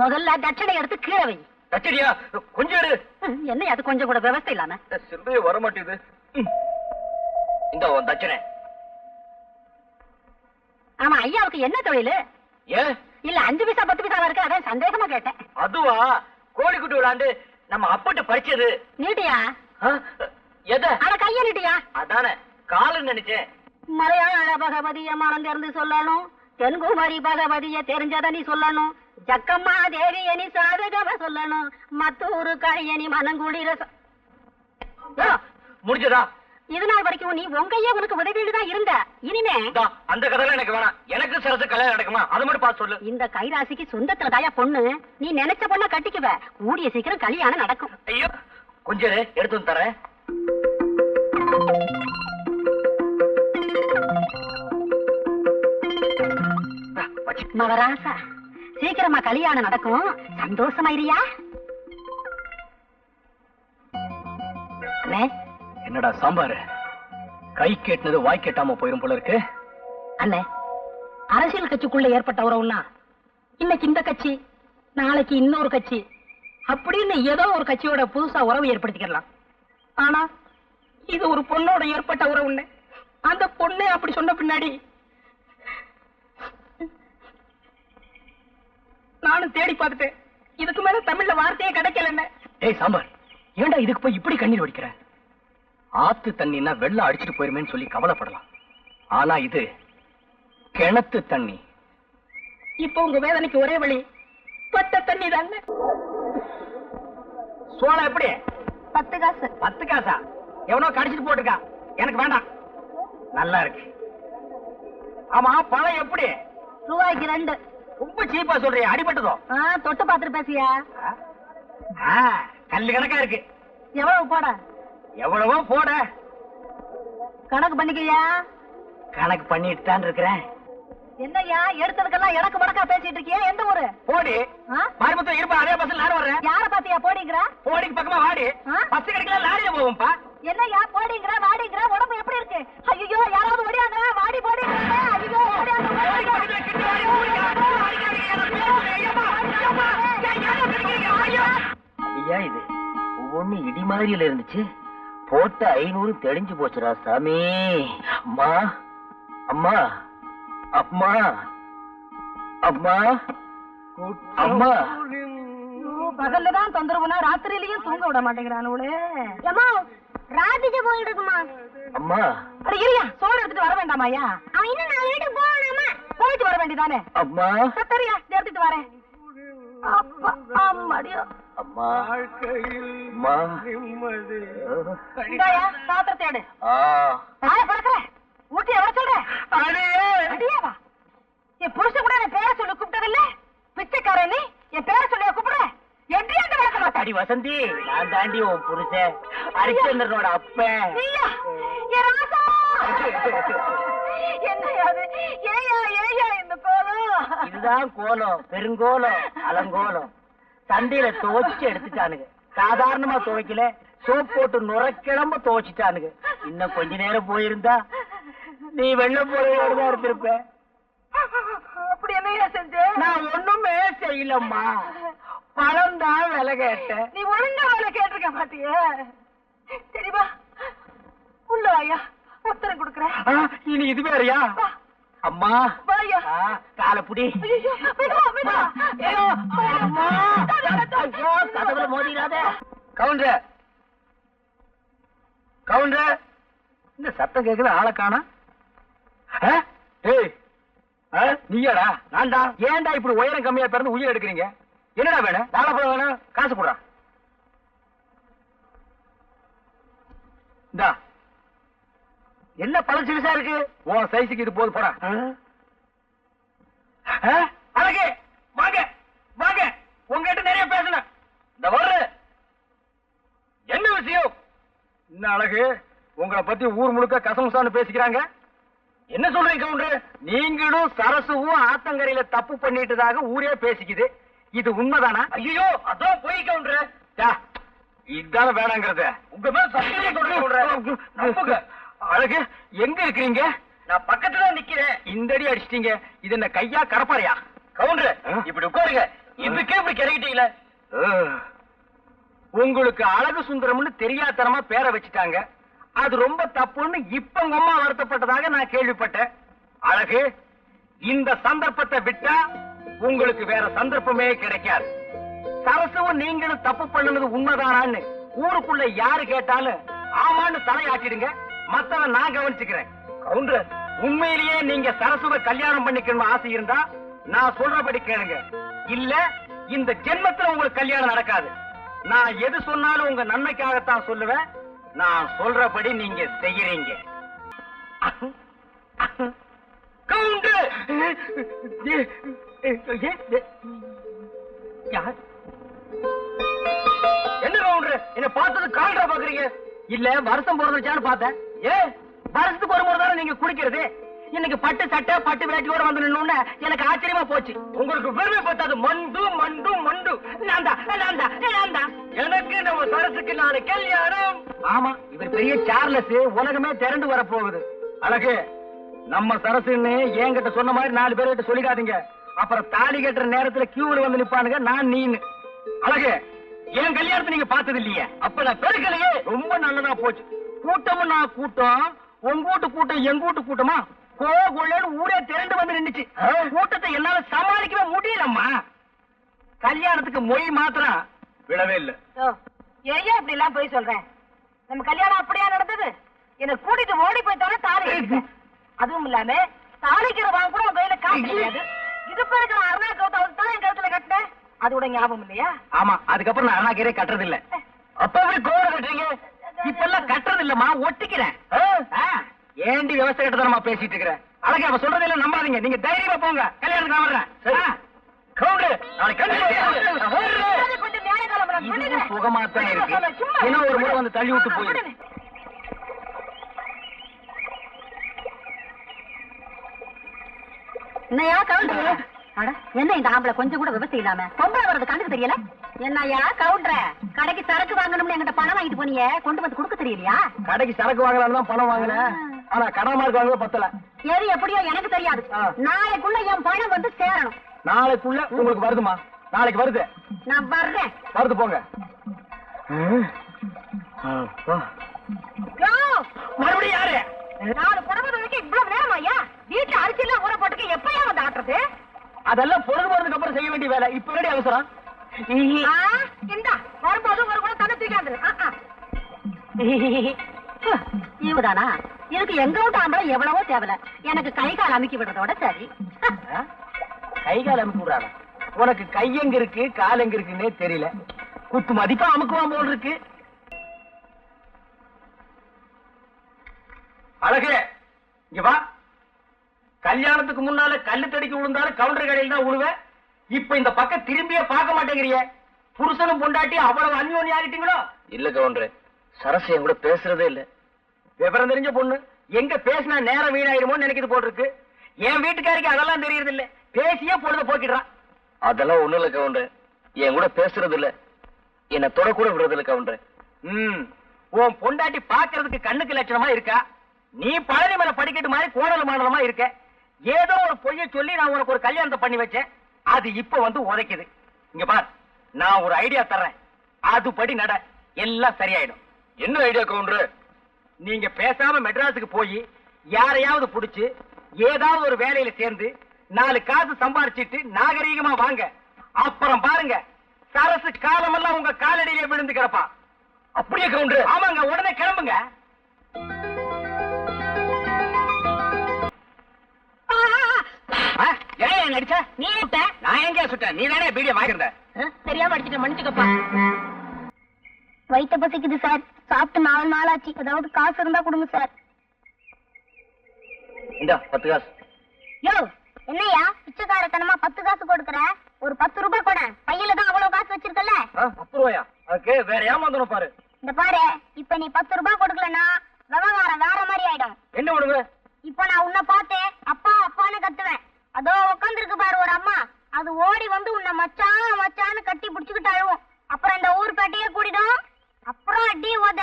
முதல்ல தட்சணை எடுத்து கீழே வை. தச்சடியா கொஞ்சம் எடு. என்ன அது கொஞ்சம் கூட விவசாய இல்லாம? சிந்தைய வர மாட்டேது. இந்த உன் தச்சனை. ஆமா, ஐயாவுக்கு என்ன தொழில்? ஏன் இல்ல 5 பைசா 10 பைசா இருக்கு, அதான் சந்தேகமா கேட்டேன். அதுவா, கோழிக்குட்டி விளாண்டு நம்ம அப்பட்ட பறிச்சது. நீட்டியா? எத? அட கைய நீட்டியா? அதானே காலுன்னு நினைச்சேன். மலையாள பகவதிய மனம் தெரிந்து சொல்லணும், தென்குமரி பகவதிய தெரிஞ்சத நீ சொல்லணும், ஜக்கம்மா தேவிய நீ சாதகம சொல்லணும், மத்தூரு கழிய நீ மனங்குளிர முடிஞ்சதா? இது நாள் வரைக்கும் நீ உங்கையே உனக்கு உதவிட்டு தான் இருந்த. இனிமே அந்த கதைலாம் எனக்கு வேணாம். எனக்கு சரசு கல்யாணம் நடக்குமா அது மட்டும் பார்த்து சொல்லு. இந்த கைராசிக்கு சொந்தத்துல தாயா பொண்ணு. நீ நினைச்ச பொண்ண கட்டிக்குவ. கூடிய சீக்கிரம் கல்யாணம் நடக்கும். ஐயோ, கொஞ்சம் எடுத்து வந்து தரேன். மவராசா, சீக்கிரமா கல்யாணம் நடக்கும். சந்தோஷமாயிரியா? என்னடா சாம்பாரு, கை கேட்டினது வாய் கேட்டாம போயிரும் போல இருக்கு. அண்ணே, அரசியல் கட்சிக்குள்ள ஏற்பட்ட உறவுன்னா இன்னைக்கு இந்த கட்சி, நாளைக்கு இன்னொரு கட்சி அப்படின்னு ஏதோ ஒரு கட்சியோட புதுசா உறவு ஏற்படுத்திக்கலாம். ஆனா இது ஒரு பொண்ணோட ஏற்பட்ட உறவுன்னு அந்த பொண்ணு அப்படி சொன்ன பின்னாடி நானும் தேடி பார்த்துட்டேன். இதுக்கு மேல தமிழ்ல வார்த்தையே கிடைக்கல. ஏய் சாம்பார், ஏன்டா இதுக்கு போய் இப்படி கண்ணீர் வடிக்கிற? ஆத்து தண்ணின்னா வெள்ளம் அடிச்சுட்டு போயிருமேன்னு சொல்லி கவலைப்படலாம். ஆனா இது கிணத்து தண்ணி. இப்ப உங்க வேதனைக்கு ஒரே வழி பட்ட தண்ணி தானே. சோளம் எப்படி? 10 காசு. 10 காசா? எவனோ கடிச்சிட்டு போட்டுருக்கா, எனக்கு வேண்டாம். நல்லா இருக்கு. ஆமா, பழம் எப்படி? ரூபாய்க்கு 2. ரொம்ப சீப்பா சொல்றியா? அடிபட்டதோ? தொட்டு பாத்துட்டு பேசியா? கல்லு கணக்கா இருக்கு. எவ்வளவு போட? எவ்வளவோ போட. கணக்கு பண்ணிக்கையா? கணக்கு பண்ணிட்டு தான் இருக்கிறேன். என்னய்யா எடுத்ததுக்கெல்லாம் எனக்கு மடக்கா பேசிட்டு இருக்கியா? எந்த ஊரு? போடி. மாரிமுத்து இருப்பா, அதே பஸ்ல நானும் வர்றேன். யார பாத்தியா போடிங்கற? போடிக்கு பக்கமா வாடி. பஸ் கிடைக்கல, லாரியில போவோம்ப்பா. என்னய்யா போடிங்கற வாடிங்கற? உடம்பு எப்படி இருக்கு? ஐயோ, யாராவது ஓடியாங்க. வாடி போடிங்கற. ஐயோ, ஓடியாங்க. ஐயா, இது ஒவ்வொன்னு இடி மாதிரியில இருந்துச்சு. போட்ட 500 தெளிஞ்சு போச்சுடா சாமி. அம்மா அம்மா அம்மா அம்மா அம்மா. பகல்லதான் தொந்தரவுனா ராத்திரியிலயும் தூங்க விட மாட்டேங்கிறானுங்களே. ஏமா ராதிக்கு போயிடுக்குமா? அம்மா அட இருயா, சோறு எடுத்துட்டு வர வேண்டாமாயா? அவன் இன்னும் 4 வீட்டுக்கு போகணுமா? போயிட்டு வர வேண்டியதானே? அம்மா சத்தரியா, எடுத்துட்டு வரேன். அப்பா அம்மாடியோ. அம்மா அம்மா. இந்தாயா பாத்திரத்தை எடு. தாய பறக்கிற ஊட்டி எவ்வளவு சொல்ற? அடியாவா? என் புருஷன் கூட என் பேரை சொல்லி கூப்பிட்டதில்ல. பிச்சைக்காரன் நீ என் பேரை சொல்லி கூப்பிடுற? எப்படியாண்டு வளர்க்க மாட்டேன். அடி வசந்தி, நான் தாண்டி உன் புருஷன் ஹரிச்சந்திரனோட அப்பன். நீயா? என் ராசா. என்னையாது? ஏயா ஏயா இந்த கோலம்? இதுதான் கோலம், பெருங்கோலம், அலங்கோலம். சந்தையில துவைச்சு எடுத்துட்டானுங்க. சாதாரணமா துவைக்கல, சோப் போட்டு நுரைக்கிழம்ப துவைச்சிட்டானுங்க. இன்னும் கொஞ்ச நேரம் போயிருந்தா நீ வெள்ளம் போலதான் இருந்திருப்ப. அப்படி என்னையா செஞ்ச? நான் ஒண்ணுமே செய்யலம்மா. பழம் தான் விலை கேட்டேன். நீ ஒழுங்கா வேலை கேட்டிருக்க மாட்டியே. சரிவா உள்ள வாயா, உத்தரம் கொடுக்குறேன். இனி இது வேறையா? அம்மா வாயா. காலப்புடி. ஐயோ, விடுவா, விடுவா. ஐயோ, அம்மா. ஐயோ, கதவுல மோதிராத. கவுண்டர், கவுண்டர், இந்த சத்தம் கேக்குது, ஆளை காணா. ஏய், நீயாடா? நான்டா. ஏன்டா இப்படி உயரம் கம்மியா பிறந்து உயிர் எடுக்கிறீங்க? என்னடா வேணும்? வாழைப்பழம் வேணும், காசு போடுறா. இந்தா. என்ன பழம் சிறுசா இருக்கு? உன் சைஸுக்கு இது போது, போடா. அழகே, வாங்க வாங்க, உங்ககிட்ட நிறைய பேசணும். இந்த வர்ற என்ன விஷயம்? என்ன அழகு, உங்களை பத்தி ஊர் முழுக்க கசமுசான்னு பேசிக்கிறாங்க. என்ன சொல்றீங்க கவுண்டர்? நீங்களும் சரசுவும் ஆத்தங்கரையில தப்பு பண்ணிட்டதாக ஊரே பேசிக்குது. இது உண்மைதானா? ஐயோ, அதான் போய் கவுண்டர். இதான வேணாங்கிறது. உங்க மேல சத்தியம் சொல்றேன். அழகு, எங்க இருக்கிறீங்க? நான் பக்கத்துல நிக்கிறேன். இந்த அடி அடிச்சிட்டீங்க. இது என்ன கையா கடப்பாறையா? கவுண்டர், இப்படி உட்காருங்க. இதுக்கே இப்படி கிடைக்கிட்டீங்களே. உங்களுக்கு அழகு சுந்தரம்னு தெரியாதனமா பேரை வச்சுட்டாங்க. அது ரொம்ப தப்புன்னு இப்ப உங்க அம்மா வருத்தப்பட்டதாக நான் கேள்விப்பட்டேன். அழகு, இந்த சந்தர்ப்பத்தை விட்டா உங்களுக்கு வேற சந்தர்ப்பமே கிடைக்காது. சரசுவும் நீங்களும் தப்பு பண்ணுனது உண்மைதானான்னு ஊருக்குள்ள யாரு கேட்டாலும் ஆமான்னு தலையாட்டிடுங்க. மத்தவன் நான் கவனிச்சுக்கிறேன். கவுண்டர், உண்மையிலேயே நீங்க சரசுவை கல்யாணம் பண்ணிக்கணும் ஆசை இருந்தா நான் சொல்றபடி கேளுங்க. இல்ல இந்த ஜென்மத்துல உங்களுக்கு கல்யாணம் நடக்காது. நான் எது சொன்னாலும் உங்க நன்மைக்காகத்தான் சொல்லுவேன். நான் சொல்றபடி நீங்க செய்யறீங்க. கவுண்டர், என்ன கவுண்டர், என்ன பார்த்தது கால்ரா பாக்குறீங்க? இல்ல வருஷம் பிறந்துச்சான்னு பார்த்தேன். வருஷத்துக்கு ஒரு முறை தானே நீங்க குடிக்கிறது. இன்னைக்கு பட்டு சட்டை பட்டு வேட்டியோட வந்து நின்னு எனக்கு ஆச்சரியமா போச்சு. உங்களுக்கு பெருமை பார்த்தது மண்டு மண்டு மண்டு. எனக்கு நம்ம சரசுக்கு நாளை கல்யாணம். ஆமா, இவர் பெரிய சார்லஸ், உலகமே திரண்டு வர போகுது. அழகு, நம்ம சரசுன்னு என்கிட்ட சொன்ன மாதிரி 4 பேர்கிட்ட சொல்லிடாதீங்க. அப்புறம் தாலி கட்டுற நேரத்துல கியூல வந்து நிப்பானுங்க நான் நீன்னு. அழகு, என் கல்யாணத்தை நீங்க பார்த்தது இல்லையே. அப்ப நான் பெருக்கலையே. ரொம்ப நல்லதா போச்சு. கூட்டமும் நான் கூட்டம், உங்க வீட்டு கூட்டம் எங்க வீட்டு கூட்டமா கோகுள்ளன்னு ஊரே திரண்டு வந்து நின்னுச்சு. கூட்டத்தை என்னால சமாளிக்கவே முடியலம்மா. கல்யாணத்துக்கு மொய் மாத்திரம் விடவே இல்ல. ஏன் இப்படி எல்லாம் போய் சொல்றேன்? நம்ம கல்யாணம் அப்படியா நடந்தது? என்ன கூட்டிட்டு ஓடி போயிட்டோட தாலி கட்டிட்டேன். அதுவும் இல்லாம தாலிக்கிற வாங்க கூட உங்க கையில காசு கிடையாது. இது பிறகு அருணா கௌதம் தான் என் கழுத்துல கட்டினேன். அதோட ஞாபகம் இல்லையா? ஆமா, அதுக்கப்புறம் நான் அருணா கீரை கட்டுறது இல்ல. அப்ப எப்படி கோவம் கட்டுறீங்க? இப்ப எல்லாம் கட்டுறது இல்லம்மா, ஒட்டிக்கிறேன். ஏண்டி விவசாய கட்டதனமா பேசிட்டு இருக்கிற? அழகே, அவ சொல்றது எல்லாம் நம்பாதீங்க. நீங்க தைரியமா போங்க. கல்யாணத்துக்கு நான் வர்றேன். கவுண்டர், கொஞ்சம் நியாயகாலம் சுகமாத்தான் இருக்கு. இன்னும் ஒரு முறை வந்து தள்ளி விட்டு போயிரு. என்னையா கவுண்டர்? என்ன இந்த ஆம்பளை கொஞ்சம் கூட விவசாயம் இல்லாம பொம்பளை வர்றது கண்டுக்கு தெரியல? என்னையா கவுண்டர, கடைக்கு சரக்கு வாங்கணும்னு என்கிட்ட பணம் வாங்கிட்டு போனீங்க, கொண்டு வந்து கொடுக்க தெரியலையா? கடைக்கு சரக்கு வாங்கலாம்னு தான் பணம் வாங்கினேன். ஆனா கடை மார்க் வாங்க பத்தல. எது எப்படியோ எனக்கு தெரியாது. நாளைக்குள்ள என் பணம் வந்து சேரணும். நாளைக்குள்ள உங்களுக்கு வருதுமா? நாளைக்கு வருது. நான் வர்றேன். வருது, போங்க. மறுபடியும் யாரு? 4 புடவை வரைக்கும் இவ்வளவு நேரம் ஐயா? வீட்டுல அரிசி எல்லாம் ஊற போட்டுக்கு எப்பயா வந்து ஆட்டுறது? அதெல்லாம் பொழுது போறதுக்கு அப்புறம் செய்ய வேண்டிய வேலை. இப்ப எப்படி அவசரம்? இந்தா வரும்போது ஒரு கூட தண்ணி தூக்காது. இவதானா? இதுக்கு எங்க விட்டு ஆம்பளை எவ்வளவோ தேவையில்ல. எனக்கு கை கால் அமுக்கி விடுறதோட சரி. கை கால் அமுக்கி விடுறாங்க? உனக்கு கை எங்க இருக்கு கால் எங்க இருக்குன்னே தெரியல. குத்து மதிப்பா அமுக்குவான் போல் இருக்கு. அழகு, இங்க வா. கல்யாணத்துக்கு முன்னால கல்லு தடிக்கு விழுந்தாலும் கவுண்டர் கடையில் தான் விழுவேன். இப்ப இந்த பக்கம் திரும்பியே பார்க்க மாட்டேங்கிறிய. புருஷனும் பொண்டாட்டி அவ்வளவு அந்யோன்யம் ஆகிட்டீங்களோ? இல்ல கவுண்டர், சரசு என் கூட பேசுறதே இல்ல. விவரம் தெரிஞ்ச பொண்ணு எங்க பேசினா நேரம் வீணாயிருமோன்னு நினைக்கிறது போல் இருக்கு. என் வீட்டுக்காரிக்கு அதெல்லாம் தெரியறது இல்ல. பேசியே பொழுத போக்கிடுறான். அதெல்லாம் ஒண்ணும் இல்ல கவுண்டர், என் கூட பேசுறது இல்ல, என்ன தொட கூட விடுறது இல்ல கவுண்டர். உன் பொண்டாட்டி பாக்குறதுக்கு கண்ணுக்கு லட்சணமா இருக்கா. நீ பழனி மேல படிக்கட்டு மாதிரி கோணல் மாடலமா இருக்க. ஏதோ ஒரு பொய்ய சொல்லி நான் உனக்கு ஒரு கல்யாணத்தை பண்ணி வச்சேன். அது இப்ப வந்து உதைக்குது. இங்க பார், நான் ஒரு ஐடியா தர்றேன், அதுபடி நட, எல்லாம் சரியாயிடும். என்ன ஐடியா கவுண்டர்? நீங்க பேசாம மெட்ராஸுக்கு போய் யாரையாவது புடிச்சு ஏதாவது ஒரு வேலையில சேர்ந்து 4 காசு சம்பாரிச்சிட்டு நாகரீகமா வாங்க. அப்புறம் பாருங்க, சரசு காலமெல்லாம் உங்க காலடியிலே விழுந்து கிடப்பா. அப்படியே கவுண்டர்? ஆமாங்க, உடனே கிளம்புங்க. ஏன் நடிச்ச? நீ விட்ட? நான் எங்க சுட்டேன்? நீ தானே பீடிய வாங்கிருந்த. தெரியாம அடிச்சுட்ட, மன்னிச்சுக்கப்பா. வயிற்று பசிக்குது சார், சாப்பிட்டு 4 நாள் ஆச்சு. ஏதாவது காசு இருந்தா கொடுங்க சார். இந்த 10 காசு. யோ, என்னையா பிச்சைக்காரத்தனமா 10 காசு கொடுக்கற? ஒரு 10 ரூபாய் கூட. பையில தான் அவ்வளவு காசு வச்சிருக்கல. 10 ரூபாயா? அதுக்கு வேற ஏமாந்தணும் பாரு. இந்த பாரு, இப்ப நீ 10 ரூபாய் கொடுக்கலன்னா விவகாரம் வேற மாதிரி ஆயிடும். என்ன பண்ணுவ? இப்ப நான் உன்னை பார்த்து அப்பா அப்பான்னு கத்துவேன். அதோ உட்காந்துருக்கு பாரு ஒரு அம்மா, அது ஓடி வந்து உன்னை மச்சான் மச்சான்னு கட்டி புடிச்சுக்கிட்டு அழுவும். அப்புறம் இந்த ஊர் பேட்டையே கூடிடும். அப்புறம் அடி உத.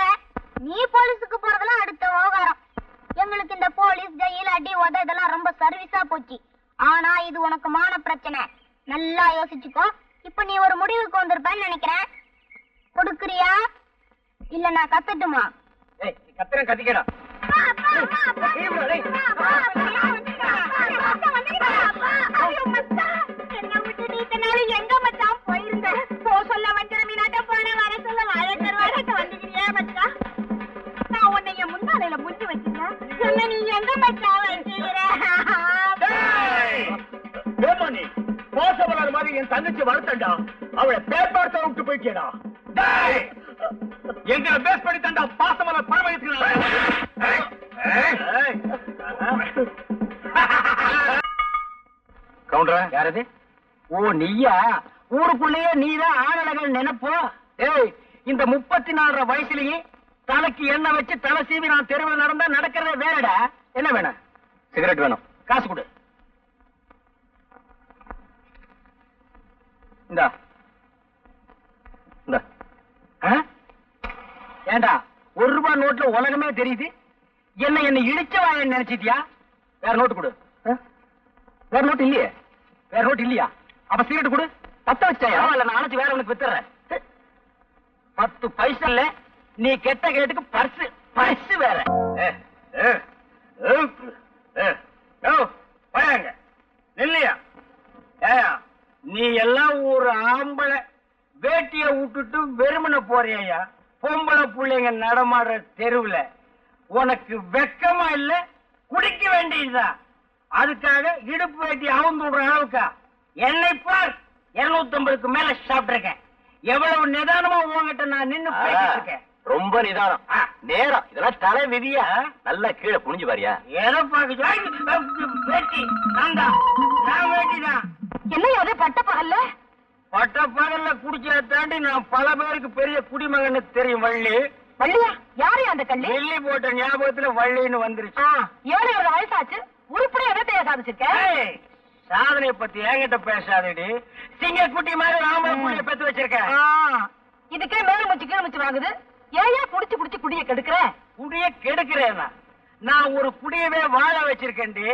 நீ போலீஸுக்கு போறதெல்லாம் அடுத்த விவகாரம். எங்களுக்கு இந்த போலீஸ், ஜெயில், அடி உத இதெல்லாம் ரொம்ப சர்வீஸா போச்சு. ஆனா இது உனக்கு மான பிரச்சனை. நல்லா யோசிச்சுக்கோ. இப்ப நீ ஒரு முடிவுக்கு வந்திருப்பேன்னு நினைக்கிறேன். கொடுக்குறியா இல்ல நான் கத்தட்டுமா? ஏய், கத்துறேன், கத்திக்கடா. எங்க மச்சான் போயிருந்த? போ சொல்ல வஞ்சர மீனாட்ட போன, வர சொல்ல வாழக்கருவாட்ட வந்துக்கிறியா மச்சான்? நான் உன்னை என் முன்னாலையில முஞ்சி வச்சிருந்தேன். என்ன நீ எங்க மச்சான் வச்சுக்கிற? நீ பாசமலர் மாதிரி என் தங்கச்சி வளர்த்தண்டா, அவளை பேப்பார்த்த விட்டு போய்க்கேடா. எங்களை பேஸ் பண்ணி தண்டா பாசமலர் பரமயத்துக்கு. கவுண்டர் யாரது? ஓ, நீயா? ஊருக்குள்ளேயே நீதான் ஆணழகன் நினைப்போ? ஏய், இந்த 34 வயசுலயே தலைக்கு எண்ணெய் வச்சு தலை சீவி நான் தெருவில் நடந்தா நடக்கிறதே வேறடா. என்ன வேணும்? சிகரெட் வேணும். காசு கொடு. இந்தா. இந்த ஏண்டா, 1 ரூபாய் நோட்ல உலகமே தெரியுது. என்ன இழிச்ச வாயன்னு நினைச்சிட்டியா? வேற நோட்டு கொடு. வேற நோட்டு இல்லையே? வேற நோட்டு இல்லையா? அப்ப சிகரெட் கொடு. 10 வச்சாயா? இல்ல, நான் அணைச்சு வேற உனக்கு வித்துறேன். 10 பைசா இல்ல, நீ கெட்ட கேட்டுக்கு பர்ஸ் வேற. இல்லையா? ஏயா, நீ எல்லாம் ஒரு ஆம்பளை வேட்டிய விட்டுட்டு வெறுமனை போறியா? பொம்பளை பிள்ளைங்க நடமாடுற தெருவுல உனக்கு வெக்கமா இல்ல? குடிக்க வேண்டியதுதான். அதுக்காக இடுப்பு வேட்டி அவுந்து விடுற அளவுக்கா? என்னை பார், 250க்கு மேல சாப்பிட்டு இருக்கேன். எவ்வளவு நிதானமா உங்ககிட்ட நான் நின்னு பேசிட்டு இருக்கேன். ரொம்ப நிதானம், நேரம். இதெல்லாம் தலை விதியா? நல்லா கீழே குனிஞ்சு பாரியா? எதை பாக்க வேட்டி? நான் வேட்டிதான். என்ன அதே பட்ட பகல்ல? பட்ட பகல்ல குடிச்சா தாண்டி நான் பல பேருக்கு பெரிய குடிமகன்னு தெரியும். வள்ளி. வள்ளியா? யாரு அந்த கள்ளி? வெள்ளி போட்ட ஞாபகத்துல வள்ளின்னு வந்துருச்சு. 7 வயசாச்சு. உருப்படி எதத்தைய சாதிச்சிருக்க? ஏய், சாதனையை பத்தி என்கிட்ட பேசாதடி. சிங்க குட்டி மாதிரி ராம புள்ளைய பெத்து வச்சிருக்கேன். இதுக்கே மேல முச்சு கீழ் முச்சு வாங்குது. ஏயா புடிச்சு புடிச்சு குடிய கெடுக்கிற? குடிய கெடுக்கிறேன்னா? நான் ஒரு குடியவே வாழ வச்சிருக்கேன்டி.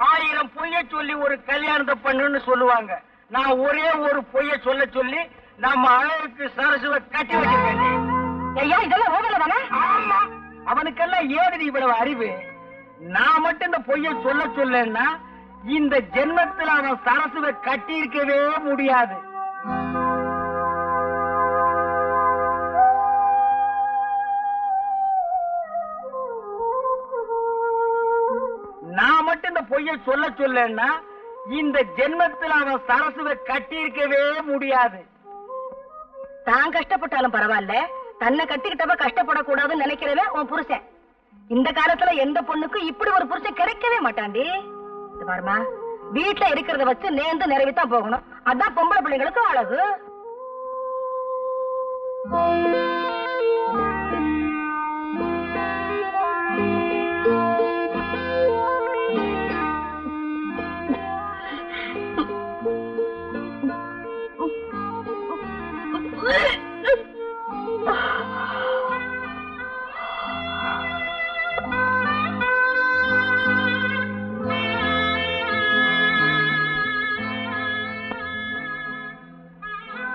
1000 பொய்ய சொல்லி ஒரு கல்யாணத்தை பண்ணுன்னு சொல்லுவாங்க. நான் ஒரே ஒரு பொய்ய சொல்லி நம்ம அழகுக்கு சரசுவ கட்டி வச்சிருக்கேன்டி. ஐயா, இதெல்லாம் ரோகல தானே? ஆமா, அவனுக்கெல்லாம் ஏதுடி இவ்வளவு அறிவு? நான் மட்டும் இந்த பொய்ய சொல்லன்னா இந்த ஜென்மத்தில் அவன் சரசுவை கட்டி இருக்கவே முடியாது. நான் மட்டும் இந்த பொய்ய சொல்லன்னா இந்த ஜென்மத்தில் அவன் சரசுவை கட்டி இருக்கவே முடியாது. தான் கஷ்டப்பட்டாலும் பரவாயில்ல, தன்னை கட்டிக்கிட்டப்ப கஷ்டப்படக்கூடாதுன்னு நினைக்கிறவன் உன் புருஷன். இந்த காலத்துல எந்த பொண்ணுக்கும் இப்படி ஒரு புருஷன் கிடைக்கவே மாட்டாண்டி. பாருமா, வீட்டுல இருக்கிறத வச்சு நேர்ந்து நிறைவேத்தான் போகணும். அதான் பொம்பளை பிள்ளைங்களுக்கு அழகு.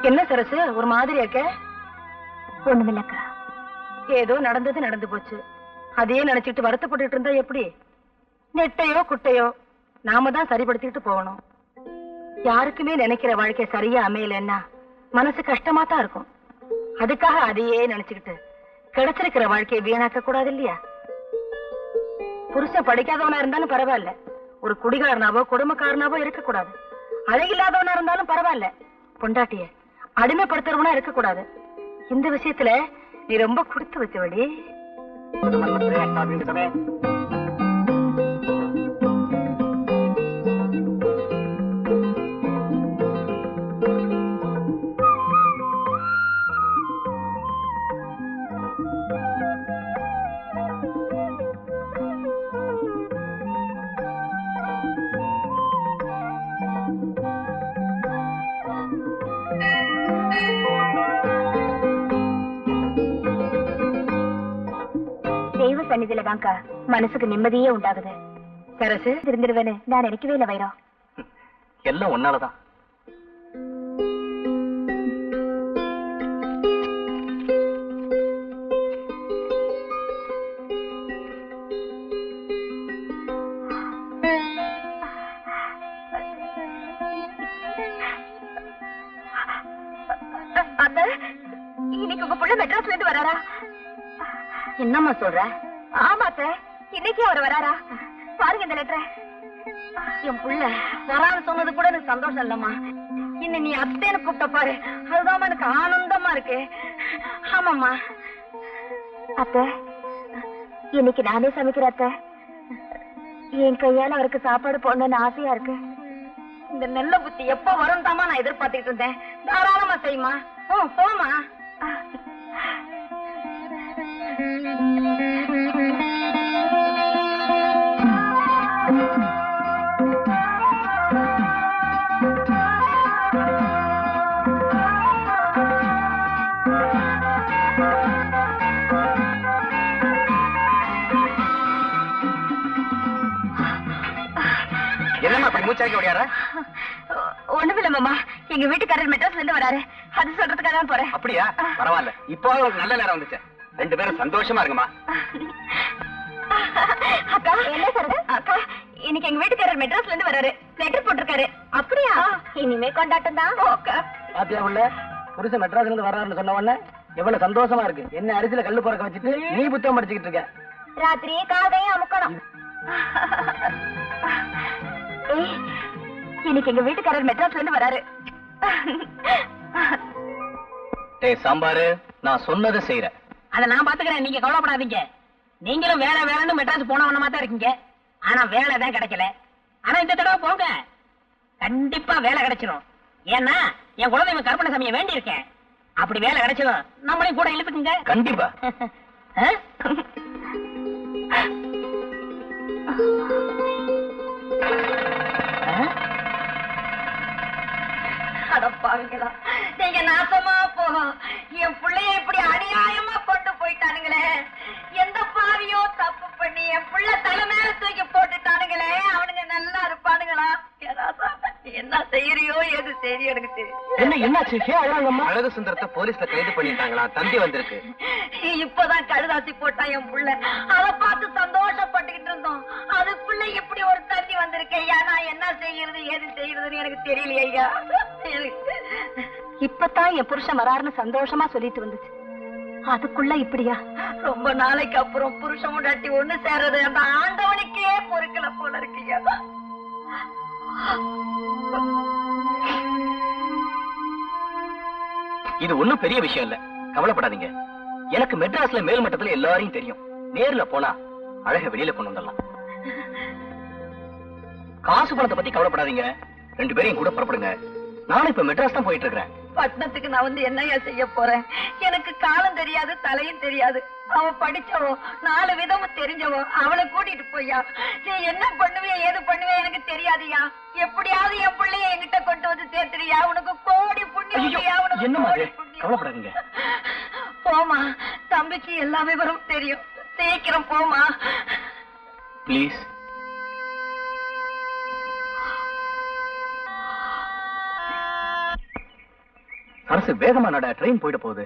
என்ன சரசு ஒரு மாதிரி இருக்க? ஒண்ணுமில்லக்கா. ஏதோ நடந்தது நடந்து போச்சு. அதையே நினைச்சிட்டு வருத்தப்பட்டு இருந்தா எப்படி? நெட்டையோ குட்டையோ நாம தான் சரிப்படுத்திட்டு போகணும். யாருக்குமே நினைக்கிற வாழ்க்கை சரியா அமையலன்னா மனசு கஷ்டமா தான் இருக்கும். அதுக்காக அதையே நினைச்சுக்கிட்டு கிடைச்சிருக்கிற வாழ்க்கையை வீணாக்க கூடாது இல்லையா? புருஷன் படிக்காதவனா இருந்தாலும் பரவாயில்ல, ஒரு குடிகாரனாவோ குடும்பக்காரனாவோ இருக்க கூடாது. அழகில்லாதவனா இருந்தாலும் பரவாயில்ல, பொண்டாட்டிய அடிமைப்படுத்துறவனா இருக்க கூடாது. இந்த விஷயத்துல நீ ரொம்ப கொடுத்து வச்சவடி. தெய்வ சன்னிதியில தான்க்கா மனசுக்கு நிம்மதியே உண்டாகுது. சரசு இருந்துருவேன்னு நான் நினைக்கவே இல்லை வைரம். எல்லாம் ஒன்னாலதான். அத்த, இன்னைக்கு உங்க புள்ள மெட்ராஸ்ல இருந்து வராரா? என்னம்மா சொல்ற? ஆமா அத்த, இன்னைக்கு அவர் வராரா? பாருங்க இந்த லெட்டரை. என் புள்ள வரான்னு சொன்னது கூட எனக்கு சந்தோஷம் இல்லம்மா. இன்னும் நீ அத்தேன்னு கூப்பிட்ட பாரு, அதுதான் எனக்கு ஆனந்தமா இருக்கு. ஆமாம்மா. அத்த, இன்னைக்கு நானே சமைக்கிறேன் அத்த. என் கையால அவருக்கு சாப்பாடு போடணும்னு ஆசையா இருக்கு. இந்த நல்ல புத்தி எப்ப வரும் தாமா நான் எதிர்பார்த்துக்கிட்டு இருந்தேன். தாராளமா செய்யுமா. போமா. என்னம்மா அப்படி மூச்சாக்கி ஓடியாரா? ஒண்ணுமில்ல மாமா, எங்க வீட்டுக்காரர் மெட்ராஸ்ல இருந்து வராரு, அது சொல்றதுக்காக தான் போறேன். அப்படியா? பரவாயில்ல, இப்போ உங்களுக்கு நல்ல நேரம் வந்துச்சு. ரெண்டு பேரும் சந்தோஷமா இருக்குமா? அக்கா என்ன சொல்றது? அக்கா இன்னைக்கு எங்க வீட்டுக்காரர் மெட்ராஸ்ல இருந்து வராரு, லெட்டர் போட்டிருக்காரு. அப்படியா? இனிமே கொண்டாட்டம் தான். பாத்தியா உள்ள புருஷன் மெட்ராஸ்ல இருந்து வர்றாருன்னு சொன்ன உடனே எவ்வளவு சந்தோஷமா இருக்கு. என்ன அரிசியில கல்லு பொறக்க வச்சுட்டு நீ புத்தகம் படிச்சுக்கிட்டு இருக்க. ராத்திரி காதையும் அமுக்கணும். இன்னைக்கு எங்க வீட்டுக்காரர் மெட்ராஸ்ல இருந்து வராரு. டேய் சாம்பாரு, நான் சொன்னதை செய்யறேன். அத நான் பாத்துக்கிறேன், நீங்க கவலைப்படாதீங்க. நீங்களும் வேலை வேலைன்னு மெட்ராஸ் போனவனமா தான் இருக்கீங்க. ஆனா வேலை தான் கிடைக்கல. ஆனா இந்த தடவை போங்க, கண்டிப்பா வேலை கிடைச்சிடும். ஏன்னா என் குலதெய்வம் கற்பனை சமயம் வேண்டி இருக்கேன். அப்படி வேலை கிடைச்சிடும், நம்மளையும் கூட இழுத்துக்குங்க. கண்டிப்பா. அடப்பாவிங்களா, நீங்க நாசமா போகும். என் பிள்ளைய இப்படி அநியாயமா கொண்டு போயிட்டானுங்களே. எந்த பாவியோ தப்பு பண்ணி என் பிள்ளை தலை மேல தூக்கி போட்டுட்டானுங்களே. அவனுங்க நல்லா இருப்பானுங்களா? என்ன செய்யறியோ எது செய்யறியோ எனக்கு தெரியும். என்னாச்சு? அழகு சுந்தரத்தை போலீஸ்ல கைது பண்ணிட்டாங்களா? தந்தி வந்திருக்கு. இப்பதான் கழுதாசி போட்டான் என் புள்ள. அதை பார்த்து சந்தோஷப்பட்டுக்கிட்டு இருந்தோம். அதுக்குள்ள இப்படி ஒரு தண்ணி வந்திருக்கேன். நான் என்ன செய்யறது ஏது செய்யறதுன்னு எனக்கு தெரியலையே ஐயா. இப்பதான் என் புருஷன் வராருன்னு சந்தோஷமா சொல்லிட்டு வந்துச்சு, அதுக்குள்ள இப்படியா? ரொம்ப நாளைக்கு அப்புறம் புருஷன் முன்னாடி ஒண்ணு சேர்றது அந்த ஆண்டவனுக்கே பொறுக்கல போல இருக்கியா. இது ஒண்ணும் பெரிய விஷயம் இல்ல, கவலைப்படாதீங்க. எனக்கு மெட்ராஸ்ல மேல் மட்டத்துல எல்லாரையும் தெரியும். நேர்ல போனா அழக வெளியில கொண்டு வந்துடலாம். காசு பணத்தை பத்தி கவலைப்படாதீங்க, ரெண்டு பேரையும் கூட புறப்படுங்க. நானும் இப்ப மெட்ராஸ் தான் போயிட்டு இருக்கிறேன். பட்டணத்துக்கு நான் வந்து என்னையா செய்ய போறேன்? எனக்கு காலம் தெரியாது, தலையும் தெரியாது. அவ படிச்சவோ, 4 விதமும் தெரிஞ்சவோ. அவளை கூட்டிட்டு போய்யா. நீ என்ன பண்ணுவிய ஏது பண்ணுவிய எனக்கு தெரியாதியா. எப்படியாவது என் பிள்ளைய என்கிட்ட கொண்டு வந்து சேர்த்துறியா? உனக்கு கோடி புண்ணியா. என்னமா கவலைப்படாதீங்க. போமா, தம்பிக்கு எல்லா விவரம் தெரியும். சீக்கிரம் போமா பிளீஸ். அரசு வேகமா நட, ட்ரெயின் போயிட போகுது.